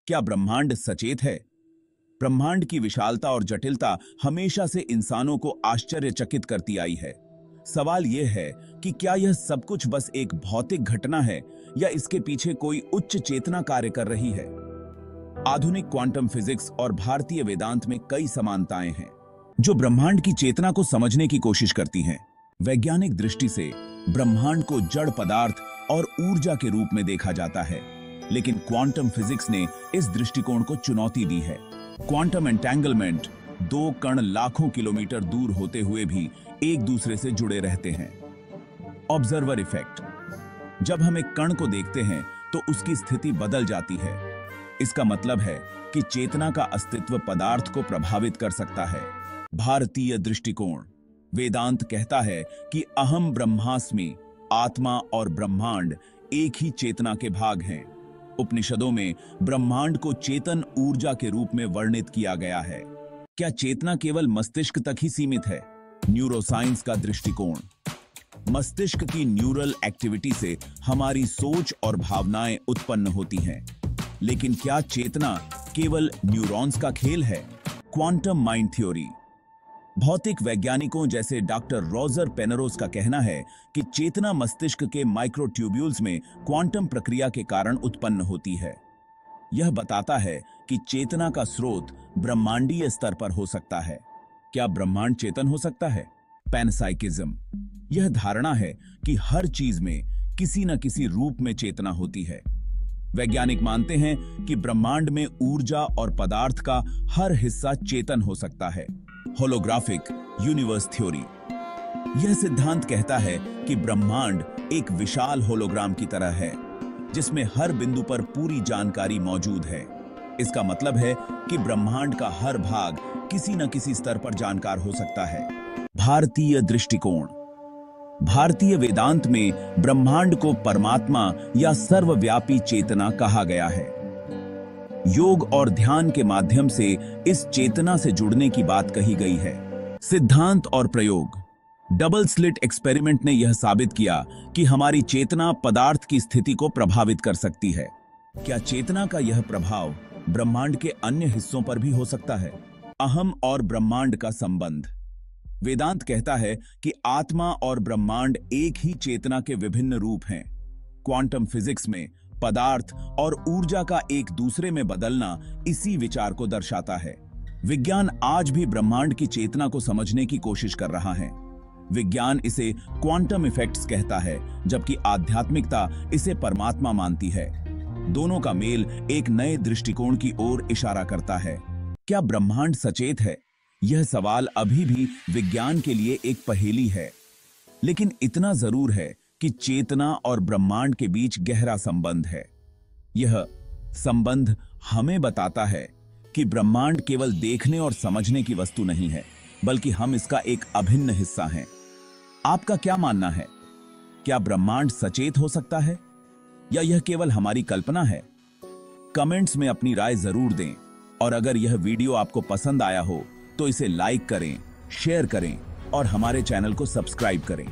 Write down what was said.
क्या ब्रह्मांड सचेत है? ब्रह्मांड की विशालता और जटिलता हमेशा से इंसानों को आश्चर्यचकित करती आई है। सवाल यह है कि क्या यह सब कुछ बस एक भौतिक घटना है या इसके पीछे कोई उच्च चेतना कार्य कर रही है? आधुनिक क्वांटम फिजिक्स और भारतीय वेदांत में कई समानताएं हैं जो ब्रह्मांड की चेतना को समझने की कोशिश करती हैं। वैज्ञानिक दृष्टि से ब्रह्मांड को जड़ पदार्थ और ऊर्जा के रूप में देखा जाता है, लेकिन क्वांटम फिजिक्स ने इस दृष्टिकोण को चुनौती दी है। क्वांटम एंटेंगलमेंट, दो कण लाखों किलोमीटर दूर होते हुए भी एक दूसरे से जुड़े रहते हैं। ऑब्जर्वर इफेक्ट, जब हम एक कण को देखते हैं तो उसकी स्थिति बदल जाती है। इसका मतलब है कि चेतना का अस्तित्व पदार्थ को प्रभावित कर सकता है। भारतीय दृष्टिकोण, वेदांत कहता है कि अहम ब्रह्मास्मि, आत्मा और ब्रह्मांड एक ही चेतना के भाग हैं। उपनिषदों में ब्रह्मांड को चेतन ऊर्जा के रूप में वर्णित किया गया है। क्या चेतना केवल मस्तिष्क तक ही सीमित है? न्यूरोसाइंस का दृष्टिकोण, मस्तिष्क की न्यूरल एक्टिविटी से हमारी सोच और भावनाएं उत्पन्न होती हैं, लेकिन क्या चेतना केवल न्यूरॉन्स का खेल है? क्वांटम माइंड थ्योरी, भौतिक वैज्ञानिकों जैसे डॉक्टर रोजर पेनरोस का कहना है कि चेतना मस्तिष्क के माइक्रोट्यूब्यूल्स में क्वांटम प्रक्रिया के कारण उत्पन्न होती है। यह बताता है कि चेतना का स्रोत ब्रह्मांडीय स्तर पर हो सकता है। क्या ब्रह्मांड चेतन हो सकता है? पैनसाइकिज्म, यह धारणा है कि हर चीज में किसी न किसी रूप में चेतना होती है। वैज्ञानिक मानते हैं कि ब्रह्मांड में ऊर्जा और पदार्थ का हर हिस्सा चेतन हो सकता है। होलोग्राफिक यूनिवर्स थ्योरी, यह सिद्धांत कहता है कि ब्रह्मांड एक विशाल होलोग्राम की तरह है जिसमें हर बिंदु पर पूरी जानकारी मौजूद है। इसका मतलब है कि ब्रह्मांड का हर भाग किसी न किसी स्तर पर जानकार हो सकता है। भारतीय दृष्टिकोण, भारतीय वेदांत में ब्रह्मांड को परमात्मा या सर्वव्यापी चेतना कहा गया है। योग और ध्यान के माध्यम से इस चेतना से जुड़ने की बात कही गई है। सिद्धांत और प्रयोग, डबल स्लिट एक्सपेरिमेंट ने यह साबित किया कि हमारी चेतना पदार्थ की स्थिति को प्रभावित कर सकती है। क्या चेतना का यह प्रभाव ब्रह्मांड के अन्य हिस्सों पर भी हो सकता है? अहम और ब्रह्मांड का संबंध, वेदांत कहता है कि आत्मा और ब्रह्मांड एक ही चेतना के विभिन्न रूप हैं। क्वांटम फिजिक्स में पदार्थ और ऊर्जा का एक दूसरे में बदलना इसी विचार को दर्शाता है। विज्ञान आज भी ब्रह्मांड की चेतना को समझने की कोशिश कर रहा है। विज्ञान इसे क्वांटम इफेक्ट्स कहता है, जबकि आध्यात्मिकता इसे परमात्मा मानती है। दोनों का मेल एक नए दृष्टिकोण की ओर इशारा करता है। क्या ब्रह्मांड सचेत है? यह सवाल अभी भी विज्ञान के लिए एक पहेली है, लेकिन इतना जरूर है कि चेतना और ब्रह्मांड के बीच गहरा संबंध है। यह संबंध हमें बताता है कि ब्रह्मांड केवल देखने और समझने की वस्तु नहीं है, बल्कि हम इसका एक अभिन्न हिस्सा हैं। आपका क्या मानना है? क्या ब्रह्मांड सचेत हो सकता है या यह केवल हमारी कल्पना है? कमेंट्स में अपनी राय जरूर दें, और अगर यह वीडियो आपको पसंद आया हो तो इसे लाइक करें, शेयर करें और हमारे चैनल को सब्सक्राइब करें।